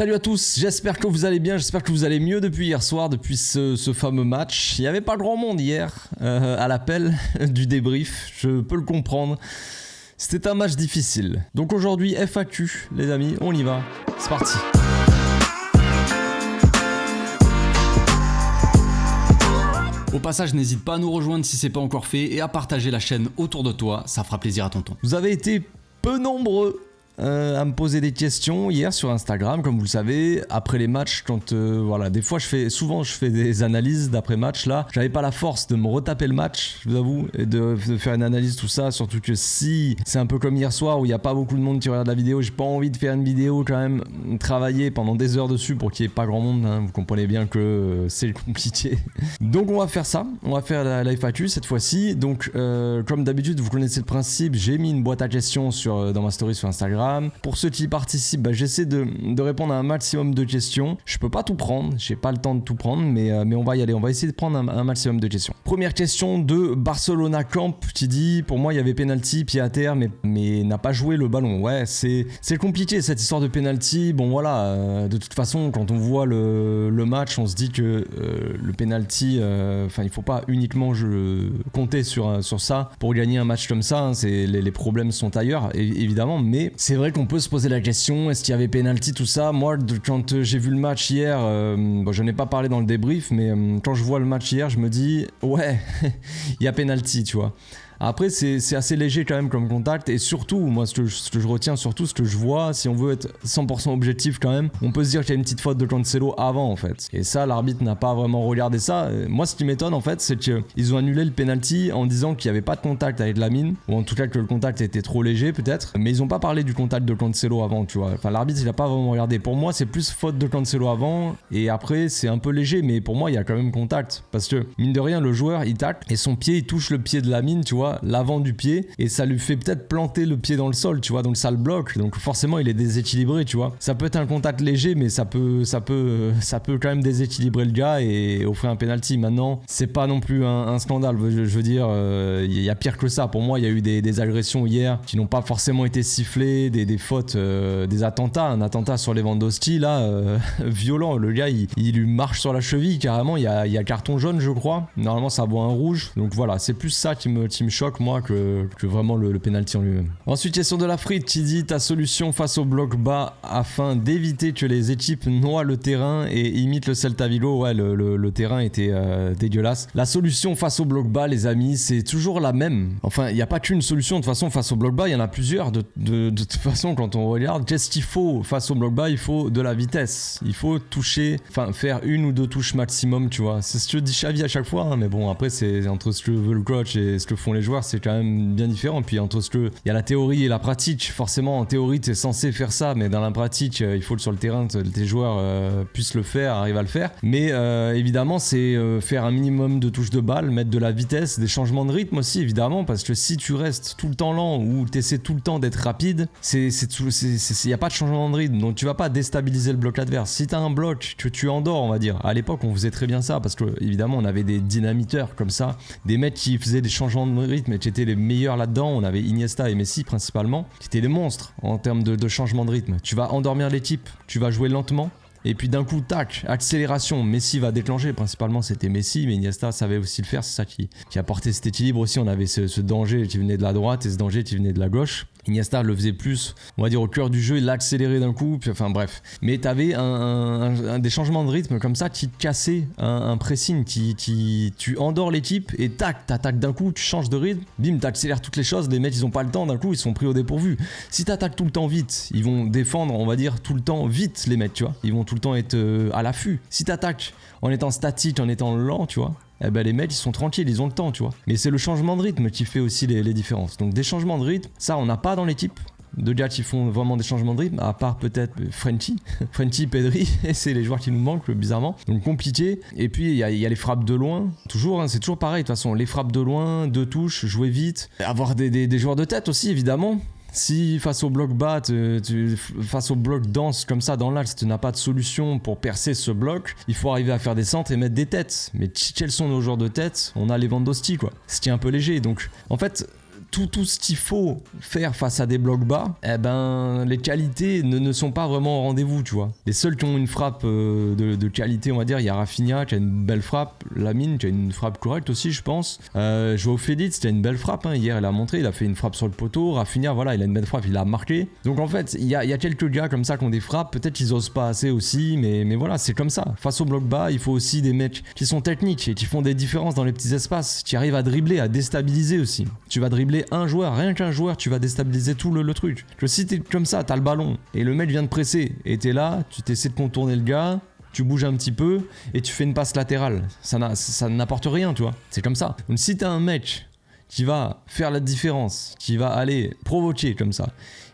Salut à tous, j'espère que vous allez bien, j'espère que vous allez mieux depuis hier soir, depuis ce fameux match. Il n'y avait pas grand monde hier à l'appel du débrief, je peux le comprendre. C'était un match difficile. Donc aujourd'hui, FAQ, les amis, on y va, c'est parti. Au passage, n'hésite pas à nous rejoindre si c'est pas encore fait et à partager la chaîne autour de toi, ça fera plaisir à tonton. Vous avez été peu nombreux à me poser des questions hier sur Instagram, comme vous le savez, après les matchs, quand voilà, des fois je fais des analyses d'après match. Là, j'avais pas la force de me retaper le match, je vous avoue, et de faire une analyse, tout ça, surtout que si c'est un peu comme hier soir où il y a pas beaucoup de monde qui regarde la vidéo, j'ai pas envie de faire une vidéo quand même, travailler pendant des heures dessus pour qu'il y ait pas grand monde, hein. Vous comprenez bien que c'est compliqué. Donc on va faire ça, on va faire la FAQ cette fois-ci. Donc comme d'habitude, vous connaissez le principe, j'ai mis une boîte à questions dans ma story sur Instagram. Pour ceux qui y participent, j'essaie de répondre à un maximum de questions. Je peux pas tout prendre, j'ai pas le temps de tout prendre, mais on va y aller. On va essayer de prendre un maximum de questions. Première question de Barcelona Camp qui dit: pour moi il y avait penalty, pied à terre, mais n'a pas joué le ballon. Ouais, c'est compliqué cette histoire de penalty. Bon voilà, de toute façon quand on voit le match, on se dit que le penalty, il faut pas uniquement compter sur ça pour gagner un match comme ça, hein. Les problèmes sont ailleurs évidemment, mais c'est vrai qu'on peut se poser la question, est-ce qu'il y avait penalty, tout ça. Moi, quand j'ai vu le match hier, je n'ai pas parlé dans le débrief, mais quand je vois le match hier, je me dis, ouais, il y a penalty, tu vois. Après, c'est assez léger quand même comme contact, et surtout, moi, ce que je retiens, surtout ce que je vois, si on veut être 100% objectif quand même, on peut se dire qu'il y a une petite faute de Cancelo avant, en fait. Et ça, l'arbitre n'a pas vraiment regardé ça. Moi, ce qui m'étonne, en fait, c'est qu'ils ont annulé le penalty en disant qu'il n'y avait pas de contact avec Lamine, ou en tout cas que le contact était trop léger, peut-être, mais ils n'ont pas parlé du contact de Cancelo avant, tu vois. Enfin, l'arbitre, il n'a pas vraiment regardé. Pour moi, c'est plus faute de Cancelo avant, et après, c'est un peu léger, mais pour moi, il y a quand même contact. Parce que, mine de rien, le joueur, il tacle, et son pied, il touche le pied de Lamine, tu vois, l'avant du pied, et ça lui fait peut-être planter le pied dans le sol, tu vois, donc ça le bloque, donc forcément il est déséquilibré, tu vois. Ça peut être un contact léger, mais ça peut quand même déséquilibrer le gars et offrir un penalty. Maintenant, c'est pas non plus un scandale, je veux dire, il y a pire que ça. Pour moi, il y a eu des agressions hier qui n'ont pas forcément été sifflées, des fautes, des attentats, un attentat sur Lewandowski là, violent, le gars il lui marche sur la cheville carrément, il y a carton jaune, je crois, normalement ça vaut un rouge, donc voilà, c'est plus ça qui me choque moi que vraiment le penalty en lui-même. Ensuite, question de la frite qui dit: ta solution face au bloc bas afin d'éviter que les équipes noient le terrain et imitent le Celta Vigo. Ouais, le terrain était dégueulasse. La solution face au bloc bas, les amis, c'est toujours la même. Enfin, il n'y a pas qu'une solution de toute façon face au bloc bas, il y en a plusieurs de toute façon. Quand on regarde, qu'est-ce qu'il faut face au bloc bas? Il faut de la vitesse, il faut toucher, faire une ou deux touches maximum, tu vois. C'est ce que dit Xavi à chaque fois, hein, mais bon, après c'est entre ce que veut le coach et ce que font les joueurs, c'est quand même bien différent. Puis entre ce que il y a la théorie et la pratique, forcément en théorie t'es censé faire ça, mais dans la pratique il faut que sur le terrain tes joueurs puissent le faire, arrivent à le faire. Mais évidemment c'est faire un minimum de touches de balle, mettre de la vitesse, des changements de rythme aussi évidemment, parce que si tu restes tout le temps lent ou t'essaies tout le temps d'être rapide, il y a pas de changement de rythme, donc tu vas pas déstabiliser le bloc adverse. Si t'as un bloc que tu endors, on va dire, à l'époque on faisait très bien ça, parce que évidemment on avait des dynamiteurs comme ça, des mecs qui faisaient des changements de rythme et qui étaient les meilleurs là-dedans. On avait Iniesta et Messi principalement, qui étaient des monstres en termes de changement de rythme. Tu vas endormir l'équipe, tu vas jouer lentement, et puis d'un coup, tac, accélération, Messi va déclencher, principalement c'était Messi, mais Iniesta savait aussi le faire, c'est ça qui apportait cet équilibre aussi. On avait ce danger qui venait de la droite et ce danger qui venait de la gauche. Iniesta le faisait plus, on va dire, au cœur du jeu, il l'accélérait d'un coup, puis, enfin bref. Mais t'avais des changements de rythme comme ça qui cassaient un pressing, tu endors l'équipe et tac, t'attaques d'un coup, tu changes de rythme, bim, t'accélères toutes les choses, les mecs ils ont pas le temps, d'un coup ils sont pris au dépourvu. Si t'attaques tout le temps vite, ils vont défendre, on va dire, tout le temps vite les mecs, tu vois, ils vont tout le temps être à l'affût. Si t'attaques en étant statique, en étant lent, tu vois, eh ben les mecs ils sont tranquilles, ils ont le temps, tu vois. Mais c'est le changement de rythme qui fait aussi les différences. Donc des changements de rythme, ça on n'a pas dans l'équipe de gars qui font vraiment des changements de rythme, à part peut-être Frenchie, Pedri, et c'est les joueurs qui nous manquent bizarrement, donc compliqué. Et puis il y a les frappes de loin, toujours, hein, c'est toujours pareil de toute façon, les frappes de loin, deux touches, jouer vite, avoir des joueurs de tête aussi évidemment. Si face au bloc bas, face au bloc dense comme ça dans l'axe, tu n'as pas de solution pour percer ce bloc, il faut arriver à faire des centres et mettre des têtes. Mais quels sont nos joueurs de tête? On a Lewandowski quoi, ce qui est un peu léger. Donc en fait, tout ce qu'il faut faire face à des blocs bas, eh ben les qualités ne sont pas vraiment au rendez-vous, tu vois. Les seuls qui ont une frappe de qualité, on va dire, il y a Rafinha qui a une belle frappe, Lamine qui a une frappe correcte aussi, je pense. Joao Félix qui a une belle frappe, hein. Hier il a montré, il a fait une frappe sur le poteau. Rafinha, voilà, il a une belle frappe, il a marqué. Donc en fait, il y a quelques gars comme ça qui ont des frappes, peut-être qu'ils osent pas assez aussi, mais voilà, c'est comme ça. Face au bloc bas, il faut aussi des mecs qui sont techniques et qui font des différences dans les petits espaces, qui arrivent à dribbler, à déstabiliser aussi. Tu vas dribbler un joueur, rien qu'un joueur, tu vas déstabiliser tout le truc. Que si t'es comme ça, t'as le ballon et le mec vient de presser et t'es là, tu t'essaies de contourner le gars, tu bouges un petit peu et tu fais une passe latérale. Ça n'apporte rien, tu vois. C'est comme ça. Donc si t'as un mec qui va faire la différence, qui va aller provoquer comme ça,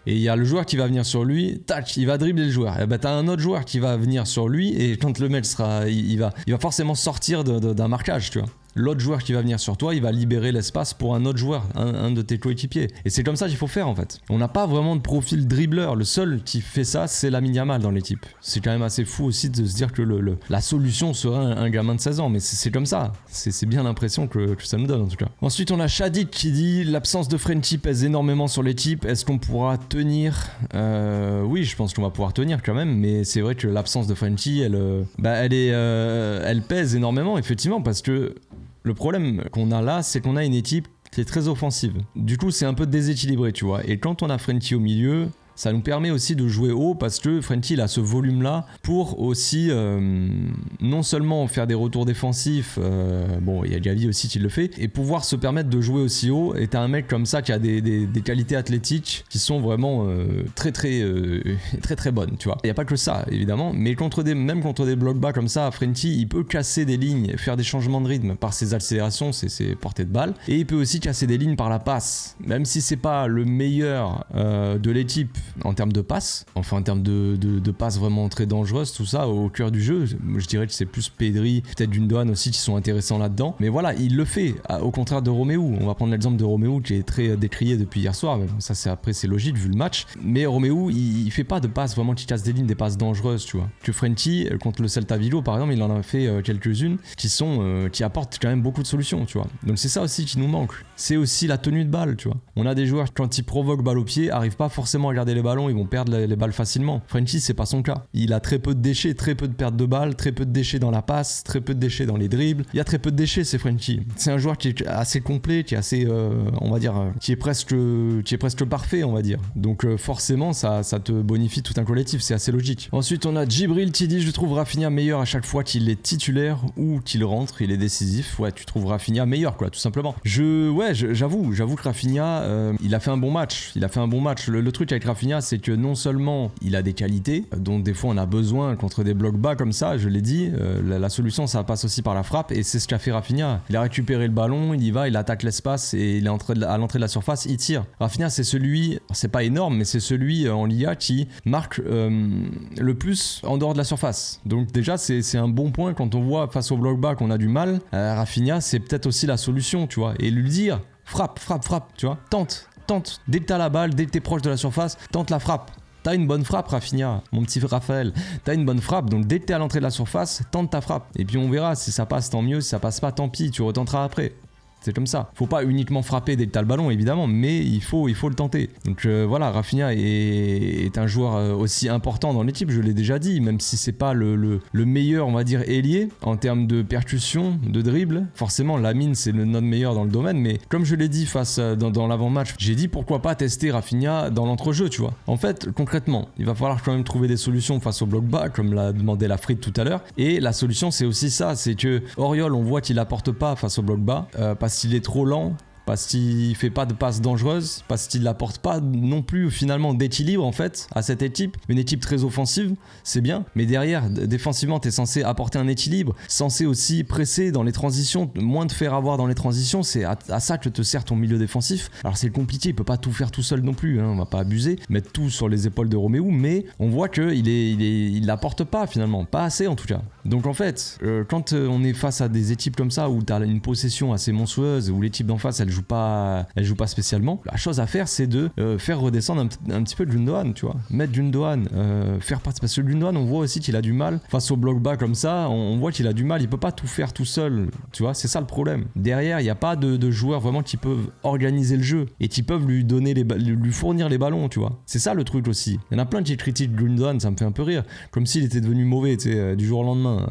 et il y a le joueur qui va venir sur lui, tac, il va dribbler le joueur. Et ben t'as un autre joueur qui va venir sur lui et quand le mec sera, il va forcément sortir d'un marquage, tu vois. L'autre joueur qui va venir sur toi, il va libérer l'espace pour un autre joueur, un de tes coéquipiers. Et c'est comme ça qu'il faut faire en fait. On n'a pas vraiment de profil dribbleur. Le seul qui fait ça, c'est Lamine Yamal dans l'équipe. C'est quand même assez fou aussi de se dire que la solution serait un gamin de 16 ans. Mais c'est comme ça. C'est bien l'impression que ça nous donne en tout cas. Ensuite, on a Shadik qui dit l'absence de Frenchie pèse énormément sur l'équipe. Est-ce qu'on pourra tenir Oui, je pense qu'on va pouvoir tenir quand même. Mais c'est vrai que l'absence de Frenchie, elle pèse énormément effectivement parce que le problème qu'on a là, c'est qu'on a une équipe qui est très offensive. Du coup, c'est un peu déséquilibré, tu vois. Et quand on a Frenchie au milieu, ça nous permet aussi de jouer haut parce que Frenchie il a ce volume-là pour aussi non seulement faire des retours défensifs, bon, il y a Gavi aussi qui le fait, et pouvoir se permettre de jouer aussi haut. Et t'as un mec comme ça qui a des qualités athlétiques qui sont vraiment très bonnes, tu vois. Il n'y a pas que ça, évidemment, mais même contre des blocs bas comme ça, Frenchie, il peut casser des lignes, faire des changements de rythme par ses accélérations, ses portées de balle, et il peut aussi casser des lignes par la passe. Même si c'est pas le meilleur de l'équipe en termes de passes, enfin en termes de passes vraiment très dangereuses, tout ça au cœur du jeu, je dirais que c'est plus Pedri, peut-être Gundogan aussi qui sont intéressants là-dedans, mais voilà, il le fait, au contraire de Romeu. On va prendre l'exemple de Romeu qui est très décrié depuis hier soir, mais ça c'est logique vu le match, mais Romeu il fait pas de passes vraiment qui cassent des lignes, des passes dangereuses, tu vois. Que Frenchie contre le Celta Vigo par exemple, il en a fait quelques-unes qui apportent quand même beaucoup de solutions, tu vois. Donc c'est ça aussi qui nous manque, c'est aussi la tenue de balle, tu vois. On a des joueurs quand ils provoquent balle au pied, arrivent pas forcément à garder les ballons, ils vont perdre les balles facilement. Frenchie, c'est pas son cas. Il a très peu de déchets, très peu de pertes de balles, très peu de déchets dans la passe, très peu de déchets dans les dribbles. Il y a très peu de déchets, c'est Frenchie. C'est un joueur qui est assez complet, qui est assez, on va dire, qui est presque parfait, on va dire. Donc forcément, ça te bonifie tout un collectif, c'est assez logique. Ensuite, on a Djibril qui dit, je trouve Rafinha meilleur à chaque fois qu'il est titulaire ou qu'il rentre, il est décisif. Ouais, tu trouves Rafinha meilleur, quoi, tout simplement. J'avoue que Rafinha, il a fait un bon match. Le truc avec Rafinha, c'est que non seulement il a des qualités dont des fois on a besoin contre des blocs bas comme ça, je l'ai dit, la solution ça passe aussi par la frappe et c'est ce qu'a fait Rafinha. Il a récupéré le ballon, il y va, il attaque l'espace et il est à l'entrée de la surface, il tire. Rafinha c'est pas énorme mais c'est celui en Liga qui marque le plus en dehors de la surface. Donc déjà c'est un bon point quand on voit face au bloc bas qu'on a du mal. Rafinha c'est peut-être aussi la solution, tu vois, et lui dire frappe, tu vois, tente. Dès que t'as la balle, dès que t'es proche de la surface, tente la frappe. T'as une bonne frappe, Rafinha, mon petit Raphaël. T'as une bonne frappe, donc dès que t'es à l'entrée de la surface, tente ta frappe. Et puis on verra, si ça passe, tant mieux. Si ça passe pas, tant pis, tu retenteras après. C'est comme ça. Faut pas uniquement frapper dès que t'as le ballon, évidemment, mais il faut le tenter. Donc voilà, Rafinha est un joueur aussi important dans l'équipe, je l'ai déjà dit, même si c'est pas le meilleur, on va dire, ailier en termes de percussion, de dribble. Forcément, Lamine, c'est notre meilleur dans le domaine, mais comme je l'ai dit dans l'avant-match, j'ai dit pourquoi pas tester Rafinha dans l'entrejeu, tu vois. En fait, concrètement, il va falloir quand même trouver des solutions face au bloc bas, comme l'a demandé la Frite tout à l'heure. Et la solution, c'est aussi ça, c'est que Auriol, on voit qu'il apporte pas face au bloc bas, parce qu'il est trop lent, parce qu'il fait pas de passes dangereuses, parce qu'il n'apporte pas non plus finalement d'équilibre en fait à cette équipe. Une équipe très offensive, c'est bien, mais derrière, défensivement, t'es censé apporter un équilibre, censé aussi presser dans les transitions, moins te faire avoir dans les transitions, c'est à ça que te sert ton milieu défensif. Alors c'est compliqué, il peut pas tout faire tout seul non plus, hein, on va pas abuser, mettre tout sur les épaules de Romeu, mais on voit qu'il l'apporte pas finalement, pas assez en tout cas. Donc en fait, quand on est face à des équipes comme ça, où t'as une possession assez monstrueuse, où l'équipe d'en face elle joue pas spécialement. La chose à faire, c'est de faire redescendre un petit peu de Gundogan, tu vois. Mettre Gundogan, faire partie, parce que Gundogan, on voit aussi qu'il a du mal face au bloc bas comme ça. On voit qu'il a du mal, il peut pas tout faire tout seul, tu vois. C'est ça le problème. Derrière, il n'y a pas de joueurs vraiment qui peuvent organiser le jeu et qui peuvent lui donner lui fournir les ballons, tu vois. C'est ça le truc aussi. Il y en a plein qui critiquent Gundogan, ça me fait un peu rire, comme s'il était devenu mauvais, tu sais, du jour au lendemain.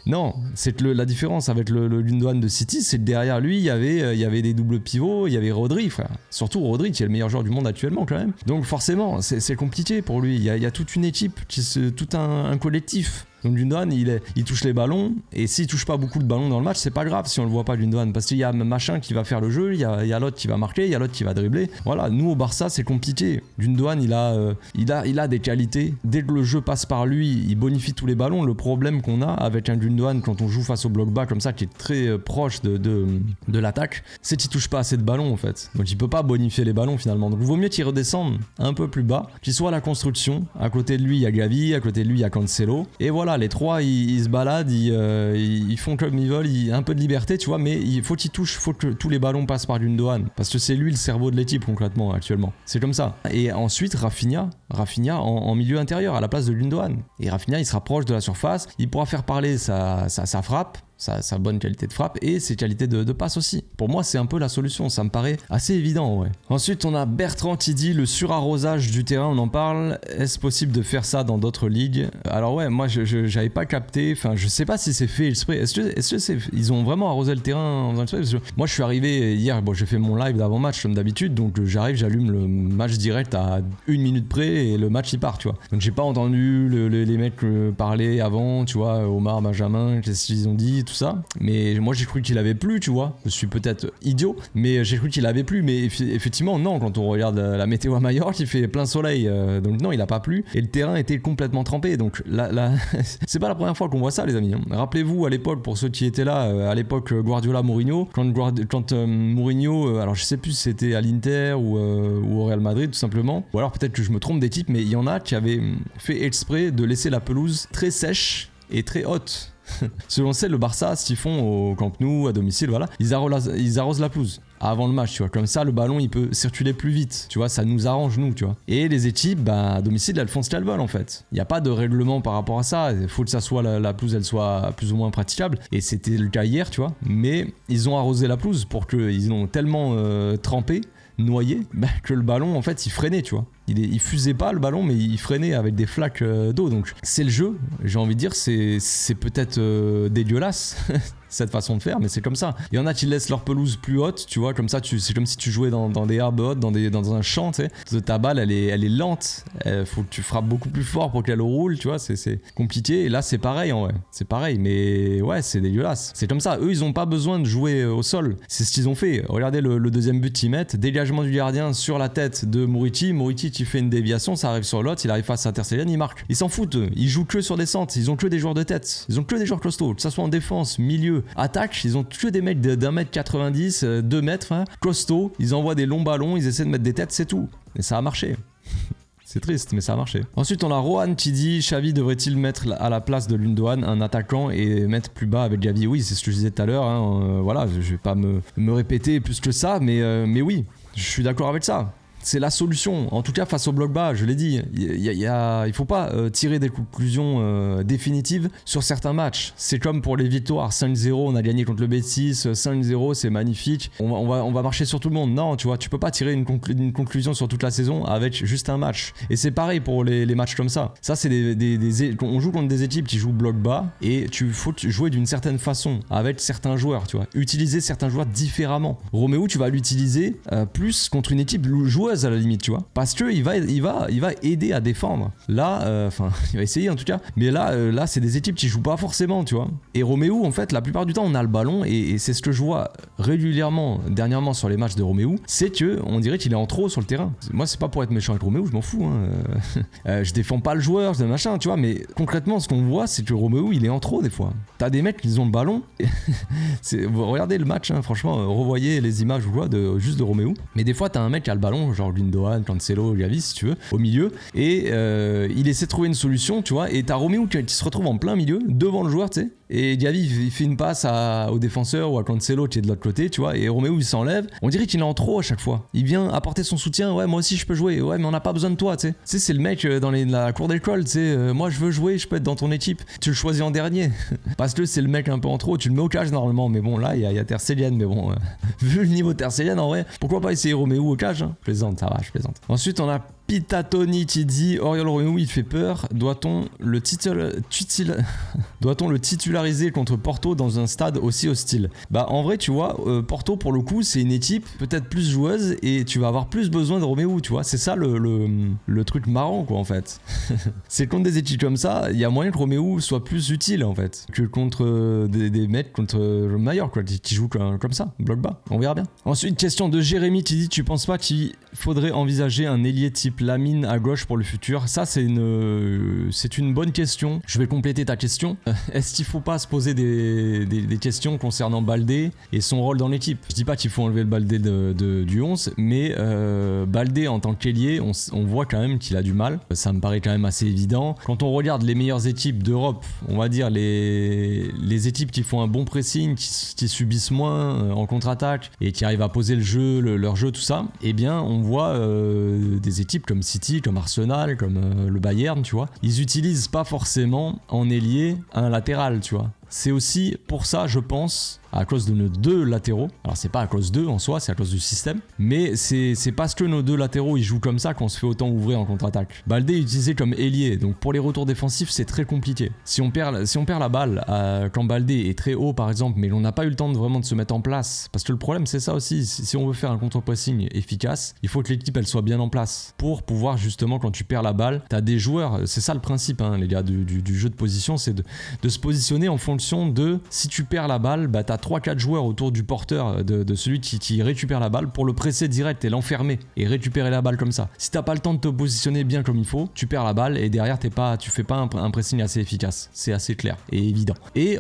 Non, c'est que la différence avec le Gundogan de City, c'est que derrière lui, il y avait des doubles pivots, il y avait Rodri, frère. Surtout Rodri, qui est le meilleur joueur du monde actuellement quand même. Donc forcément, c'est compliqué pour lui. Il y a toute une équipe, tout un collectif. Donc Gundogan, il touche les ballons, et s'il touche pas beaucoup de ballons dans le match, c'est pas grave si on le voit pas Gundogan, parce qu'il y a machin qui va faire le jeu, il y a l'autre qui va marquer, il y a l'autre qui va dribbler. Voilà, nous au Barça c'est compliqué. Gundogan il a des qualités. Dès que le jeu passe par lui, il bonifie tous les ballons. Le problème qu'on a avec un Gundogan quand on joue face au bloc bas comme ça, qui est très proche de l'attaque, c'est qu'il touche pas assez de ballons en fait. Donc il peut pas bonifier les ballons finalement. Donc il vaut mieux qu'il redescende un peu plus bas, qu'il soit à la construction. À côté de lui il y a Gavi, à côté de lui il y a Cancelo, et voilà, les trois ils se baladent, ils font comme ils veulent, un peu de liberté, tu vois, mais il faut qu'ils touchent, faut que tous les ballons passent par Gundogan, parce que c'est lui le cerveau de l'équipe concrètement actuellement. C'est comme ça. Et ensuite Rafinha en milieu intérieur à la place de Gundogan. Et Rafinha il se rapproche de la surface, il pourra faire parler sa frappe, sa bonne qualité de frappe et ses qualités de passe aussi. Pour moi, c'est un peu la solution, ça me paraît assez évident, ouais. Ensuite, on a Bertrand qui dit le surarrosage du terrain, on en parle. Est-ce possible de faire ça dans d'autres ligues? Alors ouais, moi j'avais pas capté, enfin je sais pas si c'est fait exprès. Est-ce que ils ont vraiment arrosé le terrain en faisant exprès? Parce que moi je suis arrivé hier, bon j'ai fait mon live d'avant-match comme d'habitude, donc j'arrive, j'allume le match direct à 1 minute près et le match il part, tu vois. Donc j'ai pas entendu les mecs parler avant, tu vois, Omar, Benjamin, qu'est-ce qu'ils ont dit, tout ça, mais moi j'ai cru qu'il avait plu, tu vois. Je suis peut-être idiot, mais j'ai cru qu'il avait plu, mais effectivement non, quand on regarde la météo à Majorque il fait plein soleil, donc non, il a pas plu et le terrain était complètement trempé. Donc là c'est pas la première fois qu'on voit ça, les amis, hein. Rappelez-vous à l'époque, pour ceux qui étaient là, à l'époque Guardiola-Mourinho, quand Mourinho, alors je sais plus si c'était à l'Inter ou au Real Madrid tout simplement, ou alors peut-être que je me trompe d'équipe, mais il y en a qui avaient fait exprès de laisser la pelouse très sèche et très haute. Selon celle, le Barça, ce qu'ils font au Camp Nou, à domicile, voilà, ils arrosent la pelouse avant le match, tu vois. Comme ça, le ballon, il peut circuler plus vite, tu vois. Ça nous arrange, nous, tu vois. Et les équipes, bah, à domicile, elles font ce qu'elles veulent, en fait. Il n'y a pas de règlement par rapport à ça. Il faut que ça soit la pelouse, elle soit plus ou moins praticable. Et c'était le cas hier, tu vois. Mais ils ont arrosé la pelouse pour qu'ils l'ont tellement trempé, noyé, bah, que le ballon, en fait, il freinait, tu vois. Il fusait pas le ballon, mais il freinait avec des flaques d'eau. Donc c'est le jeu, j'ai envie de dire, c'est peut-être dégueulasse cette façon de faire, mais c'est comme ça. Il y en a qui laissent leur pelouse plus haute, tu vois, comme ça, c'est comme si tu jouais dans des herbes hautes, dans un champ, tu sais. Ta balle, elle est lente, faut que tu frappes beaucoup plus fort pour qu'elle roule, tu vois, c'est compliqué. Et là, c'est pareil, en vrai, c'est pareil, mais ouais, c'est dégueulasse. C'est comme ça, eux, ils ont pas besoin de jouer au sol, c'est ce qu'ils ont fait. Regardez le deuxième but qu'ils mettent, dégagement du gardien sur la tête de Muriqi qui fait une déviation, ça arrive sur l'autre, il arrive face à Ter Stegen, il marque. Ils s'en foutent, ils jouent que sur des centres, ils ont que des joueurs de tête, ils ont que des joueurs costauds, que ça soit en défense, milieu, attaque, ils ont que des mecs d'1m90, 2 mètres, hein, costauds, ils envoient des longs ballons, ils essaient de mettre des têtes, c'est tout. Et ça a marché. C'est triste, mais ça a marché. Ensuite, on a Rohan qui dit Xavi devrait-il mettre à la place de Gundogan un attaquant et mettre plus bas avec Gavi? Oui, c'est ce que je disais tout à l'heure, hein, voilà, je vais pas me répéter plus que ça, mais oui, je suis d'accord avec ça. C'est la solution, en tout cas face au bloc bas, je l'ai dit. Il faut pas tirer des conclusions définitives sur certains matchs. C'est comme pour les victoires, 5-0, on a gagné contre le Betis, 5-0, c'est magnifique. On va marcher sur tout le monde. Non, tu vois, tu peux pas tirer une conclusion sur toute la saison avec juste un match. Et c'est pareil pour les matchs comme ça. Ça, c'est on joue contre des équipes qui jouent bloc bas et faut jouer d'une certaine façon avec certains joueurs, tu vois. Utiliser certains joueurs différemment. Roméo, tu vas l'utiliser plus contre une équipe joueuse à la limite, tu vois, parce que il va aider à défendre. Là, il va essayer en tout cas, mais là c'est des équipes qui jouent pas forcément, tu vois. Et Roméo, en fait, la plupart du temps, on a le ballon et c'est ce que je vois régulièrement dernièrement sur les matchs de Roméo, c'est que on dirait qu'il est en trop sur le terrain. Moi, c'est pas pour être méchant avec Roméo, je m'en fous, hein. Je défends pas le joueur, je machin, tu vois, mais concrètement, ce qu'on voit, c'est que Roméo, il est en trop des fois. T'as des mecs qui ont le ballon. Regardez le match, hein, franchement, revoyez les images juste de Roméo. Mais des fois, t'as un mec qui a le ballon, genre Gundogan, Cancelo, Gavi, si tu veux, au milieu, et il essaie de trouver une solution, tu vois, et t'as Roméo qui se retrouve en plein milieu, devant le joueur, tu sais, et Diaby il fait une passe au défenseur ou à Cancelo qui est de l'autre côté, tu vois, et Roméo il s'enlève. On dirait qu'il est en trop à chaque fois. Il vient apporter son soutien, ouais, moi aussi je peux jouer, ouais, mais on n'a pas besoin de toi, tu sais. Tu sais, c'est le mec dans la cour d'école, tu sais, moi je veux jouer, je peux être dans ton équipe. Tu le choisis en dernier. Parce que c'est le mec un peu en trop, tu le mets au cage normalement, mais bon, là il y a Ter Stegen, mais bon, vu le niveau de Ter Stegen, en vrai, pourquoi pas essayer Roméo au cage, hein. Je plaisante, ça va, je plaisante. Ensuite, on a Pitatoni qui dit Oriol Roméo il fait peur, doit-on le titulariser contre Porto dans un stade aussi hostile? Bah en vrai tu vois, Porto pour le coup c'est une équipe peut-être plus joueuse et tu vas avoir plus besoin de Roméo, tu vois, c'est ça le truc marrant quoi en fait. C'est contre des équipes comme ça, il y a moyen que Roméo soit plus utile en fait que contre des mecs contre Maillard quoi, qui jouent comme ça, bloc bas, on verra bien. Ensuite question de Jérémy qui dit tu penses pas qu'il faudrait envisager un ailier type Lamine à gauche pour le futur? Ça c'est une bonne question. Je vais compléter ta question. Est-ce qu'il faut pas se poser des questions concernant Baldé et son rôle dans l'équipe? Je dis pas qu'il faut enlever le Baldé du 11, mais Baldé en tant qu'ailier, on voit quand même qu'il a du mal. Ça me paraît quand même assez évident. Quand on regarde les meilleures équipes d'Europe, on va dire les équipes qui font un bon pressing, qui subissent moins en contre-attaque et qui arrivent à poser le jeu, leur jeu, tout ça, eh bien on voit des équipes comme City, comme Arsenal, comme le Bayern, tu vois, ils utilisent pas forcément en ailier un latéral, tu vois. C'est aussi pour ça, je pense, à cause de nos deux latéraux. Alors c'est pas à cause d'eux en soi, c'est à cause du système. Mais c'est parce que nos deux latéraux ils jouent comme ça qu'on se fait autant ouvrir en contre-attaque. Baldé est utilisé comme ailier, donc pour les retours défensifs c'est très compliqué. Si on perd la balle quand Baldé est très haut par exemple, mais on n'a pas eu le temps vraiment de se mettre en place, parce que le problème c'est ça aussi, si on veut faire un contre-pressing efficace, il faut que l'équipe elle soit bien en place pour pouvoir justement quand tu perds la balle, t'as des joueurs, c'est ça le principe hein, les gars du jeu de position, c'est de se positionner en fonction de si tu perds la balle, bah t'as 3-4 joueurs autour du porteur de celui qui récupère la balle pour le presser direct et l'enfermer et récupérer la balle comme ça. Si t'as pas le temps de te positionner bien comme il faut, tu perds la balle et derrière tu fais pas un pressing assez efficace. C'est assez clair et évident. Et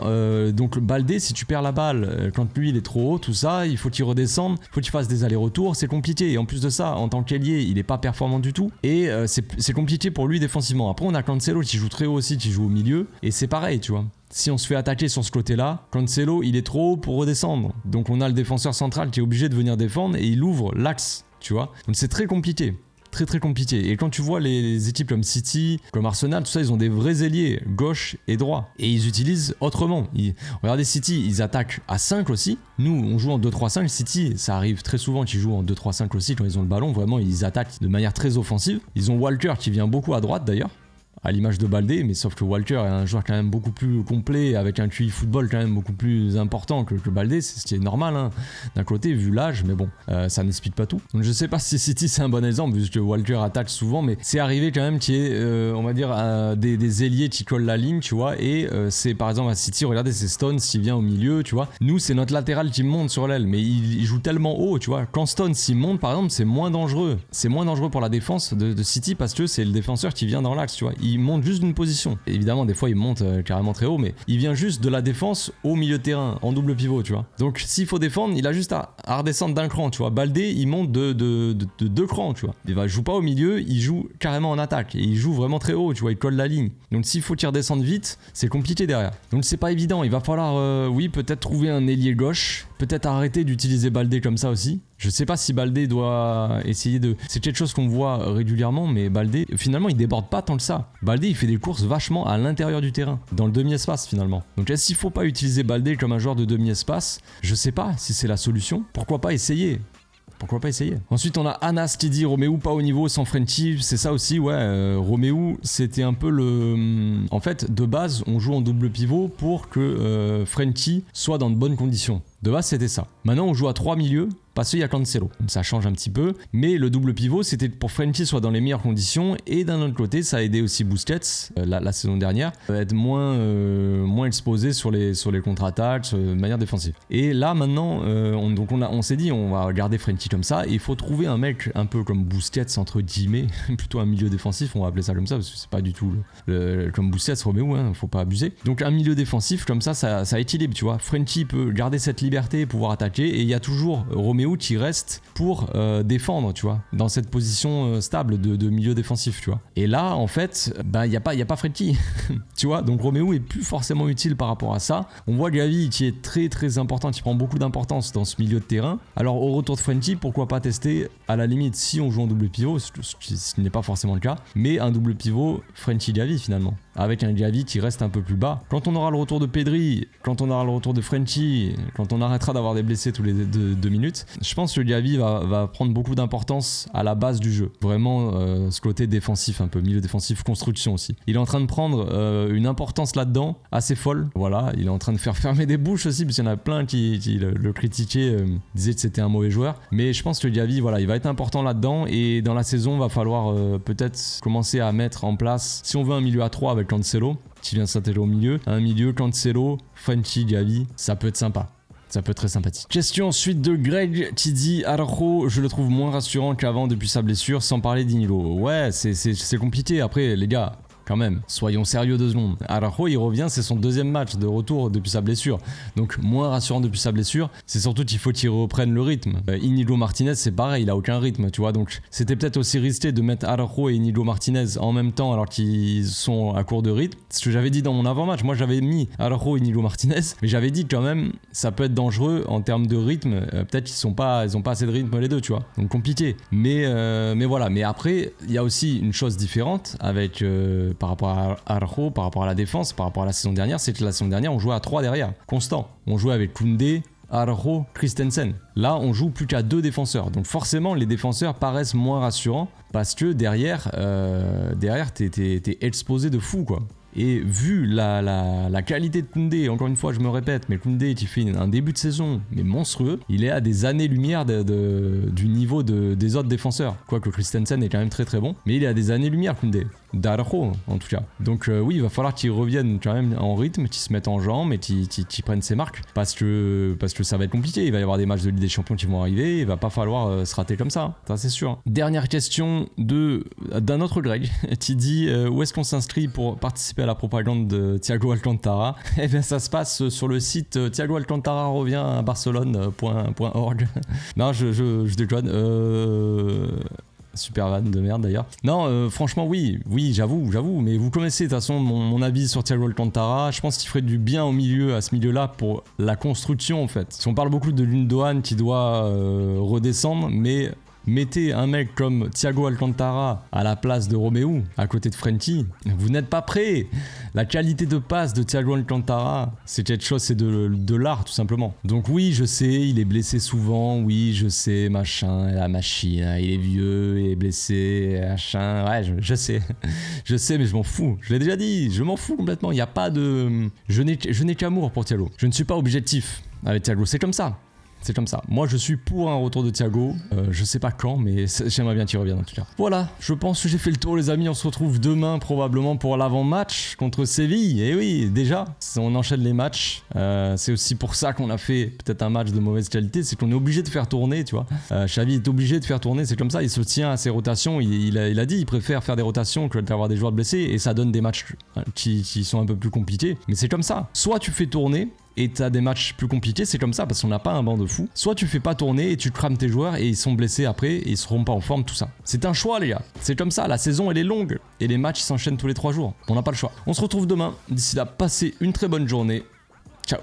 donc Baldé, si tu perds la balle quand lui il est trop haut, tout ça, il faut qu'il redescende, il faut qu'il fasse des allers-retours, c'est compliqué. Et en plus de ça, en tant qu'ailier, il est pas performant du tout et c'est compliqué pour lui défensivement. Après on a Cancelo qui joue très haut aussi, qui joue au milieu et c'est pareil, tu vois. Si on se fait attaquer sur ce côté-là, Cancelo il est trop haut pour redescendre. Donc on a le défenseur central qui est obligé de venir défendre et il ouvre l'axe, tu vois. Donc c'est très compliqué. Très compliqué. Et quand tu vois les équipes comme City, comme Arsenal, tout ça, ils ont des vrais ailiers, gauche et droit. Et ils utilisent autrement. Regardez City, ils attaquent à 5 aussi. Nous, on joue en 2-3-5. City, ça arrive très souvent qu'ils jouent en 2-3-5 aussi quand ils ont le ballon. Vraiment, ils attaquent de manière très offensive. Ils ont Walker qui vient beaucoup à droite d'ailleurs, à l'image de Baldé, mais sauf que Walker est un joueur quand même beaucoup plus complet, avec un QI football quand même beaucoup plus important que Baldé, c'est ce qui est normal hein, d'un côté vu l'âge, mais bon, ça n'explique pas tout. Donc je sais pas si City c'est un bon exemple, vu que Walker attaque souvent, mais c'est arrivé quand même qu'il y ait, on va dire, des ailiers qui collent la ligne, tu vois, et c'est par exemple à City, regardez, c'est Stones qui vient au milieu, tu vois. Nous, c'est notre latéral qui monte sur l'aile, mais il joue tellement haut, tu vois. Quand Stones s'il monte, par exemple, c'est moins dangereux. C'est moins dangereux pour la défense de City parce que c'est le défenseur qui vient dans l'axe, tu vois. Il monte juste d'une position. Et évidemment, des fois, il monte carrément très haut, mais il vient juste de la défense au milieu de terrain, en double pivot, tu vois. Donc, s'il faut défendre, il a juste à redescendre d'un cran, tu vois. Baldé, il monte de 2 crans, tu vois. Il joue pas au milieu, il joue carrément en attaque. Et il joue vraiment très haut, tu vois, il colle la ligne. Donc, s'il faut qu'il redescende vite, c'est compliqué derrière. Donc, c'est pas évident. Il va falloir, oui, peut-être trouver un ailier gauche, peut-être arrêter d'utiliser Baldé comme ça aussi. Je sais pas si Baldé doit essayer de... C'est quelque chose qu'on voit régulièrement, mais Baldé, finalement, il déborde pas tant que ça. Baldé, il fait des courses vachement à l'intérieur du terrain, dans le demi-espace finalement. Donc est-ce qu'il faut pas utiliser Baldé comme un joueur de demi-espace? Je sais pas si c'est la solution. Pourquoi pas essayer? Pourquoi pas essayer? Ensuite, on a Anas qui dit Roméo pas au niveau sans Frenchie. C'est ça aussi, ouais. Roméo, c'était un peu le... En fait, de base, on joue en double pivot pour que Frenchie soit dans de bonnes conditions. De base, c'était ça. Maintenant, on joue à 3 milieux parce qu'il y a Cancelo. Donc ça change un petit peu. Mais le double pivot, c'était pour que Frenchie soit dans les meilleures conditions. Et d'un autre côté, ça a aidé aussi Busquets, la saison dernière, à être moins exposé sur les contre-attaques, de manière défensive. Et là, maintenant, on s'est dit, on va garder Frenchie comme ça. Et il faut trouver un mec un peu comme Busquets, entre guillemets, plutôt un milieu défensif, on va appeler ça comme ça, parce que c'est pas du tout comme Busquets, Roméo, hein, faut pas abuser. Donc un milieu défensif, comme ça équilibre, tu vois. Frenchie peut garder cette liberté liberté, pouvoir attaquer, et il y a toujours Romeo qui reste pour défendre, tu vois, dans cette position stable de milieu défensif, tu vois. Et là, en fait, il n'y a pas Frenkie, tu vois, donc Romeo est plus forcément utile par rapport à ça. On voit Gavi qui est très très important, qui prend beaucoup d'importance dans ce milieu de terrain. Alors au retour de Frenkie, pourquoi pas tester, à la limite, si on joue en double pivot, ce qui n'est pas forcément le cas, mais un double pivot Frenkie-Gavi finalement, avec un Gavi qui reste un peu plus bas. Quand on aura le retour de Pedri, quand on aura le retour de Frenkie, quand on arrêtera d'avoir des blessés tous les 2 minutes, je pense que Gavi va prendre beaucoup d'importance à la base du jeu. Vraiment ce côté défensif, un peu milieu défensif, construction aussi. Il est en train de prendre une importance là-dedans assez folle. Voilà, il est en train de faire fermer des bouches aussi, parce qu'il y en a plein qui le critiquaient, disaient que c'était un mauvais joueur. Mais je pense que Gavi, voilà, il va être important là-dedans, et dans la saison, va falloir peut-être commencer à mettre en place, si on veut un milieu à 3 avec Cancelo, qui vient s'intégrer au milieu, un milieu Cancelo, Frenkie, Gavi, ça peut être sympa. Ça peut être très sympathique. Question ensuite de Greg qui dit Araujo, je le trouve moins rassurant qu'avant depuis sa blessure, sans parler d'Inilo. Ouais, c'est compliqué. Après, les gars, quand même, soyons sérieux 2 secondes. Araujo, il revient, c'est son 2e match de retour depuis sa blessure. Donc, moins rassurant depuis sa blessure. C'est surtout qu'il faut qu'il reprenne le rythme. Inigo Martinez, c'est pareil, il a aucun rythme, tu vois. Donc, c'était peut-être aussi risqué de mettre Araujo et Inigo Martinez en même temps alors qu'ils sont à court de rythme. Ce que j'avais dit dans mon avant-match, moi j'avais mis Araujo et Inigo Martinez, mais j'avais dit quand même, ça peut être dangereux en termes de rythme. Peut-être qu'ils ont pas assez de rythme les deux, tu vois. Donc, compliqué. Mais voilà. Mais après, il y a aussi une chose différente avec par rapport à Araujo, par rapport à la défense, par rapport à la saison dernière, c'est que la saison dernière on jouait à 3 derrière, constant. On jouait avec Koundé, Araujo, Christensen. Là on joue plus qu'à 2 défenseurs, donc forcément les défenseurs paraissent moins rassurants parce que derrière t'es exposé de fou quoi. Et vu la qualité de Koundé, encore une fois je me répète, mais Koundé qui fait un début de saison mais monstrueux, il est à des années-lumière du niveau des autres défenseurs. Quoique Christensen est quand même très très bon, mais il est à des années-lumière Koundé. D'Araujo en tout cas. Donc oui, il va falloir qu'il revienne quand même en rythme, qu'il se mette en jambes et qu'il prenne ses marques parce que ça va être compliqué. Il va y avoir des matchs de Ligue des Champions qui vont arriver, il va pas falloir se rater comme ça, ça c'est sûr. Dernière question d'un autre Greg qui dit où est-ce qu'on s'inscrit pour participer à la propagande de Thiago Alcantara. Eh bien ça se passe sur le site Thiago Alcantara revient à Barcelone.org. Non, je déconne. Super van de merde d'ailleurs. Non, franchement oui, j'avoue, mais vous connaissez de toute façon mon avis sur Thiago Alcantara. Je pense qu'il ferait du bien à ce milieu-là pour la construction en fait. Si on parle beaucoup de Gundogan qui doit redescendre, mais mettez un mec comme Thiago Alcantara à la place de Romeo, à côté de Frenkie, vous n'êtes pas prêts. La qualité de passe de Thiago Alcantara, c'est quelque chose, c'est de l'art tout simplement. Donc oui, je sais, il est blessé souvent, oui, je sais, machin, la machine, il est vieux, il est blessé, machin, ouais, je sais. Je sais, mais je m'en fous. Je l'ai déjà dit, je m'en fous complètement. Il n'y a pas de... Je n'ai qu'amour pour Thiago. Je ne suis pas objectif avec Thiago, c'est comme ça. C'est comme ça. Moi, je suis pour un retour de Thiago. Je sais pas quand, mais j'aimerais bien qu'il revienne en tout cas. Voilà, je pense que j'ai fait le tour, les amis. On se retrouve demain probablement pour l'avant-match contre Séville. Et oui, déjà, on enchaîne les matchs. C'est aussi pour ça qu'on a fait peut-être un match de mauvaise qualité. C'est qu'on est obligé de faire tourner, tu vois. Xavi est obligé de faire tourner. C'est comme ça. Il se tient à ses rotations. Il a dit, il préfère faire des rotations que d'avoir des joueurs blessés. Et ça donne des matchs qui sont un peu plus compliqués. Mais c'est comme ça. Soit tu fais tourner et t'as des matchs plus compliqués, c'est comme ça parce qu'on n'a pas un banc de fou. Soit tu fais pas tourner et tu crames tes joueurs et ils sont blessés après et ils seront pas en forme, tout ça. C'est un choix les gars, c'est comme ça, la saison elle est longue et les matchs s'enchaînent tous les 3 jours. On n'a pas le choix. On se retrouve demain, d'ici là, passez une très bonne journée. Ciao.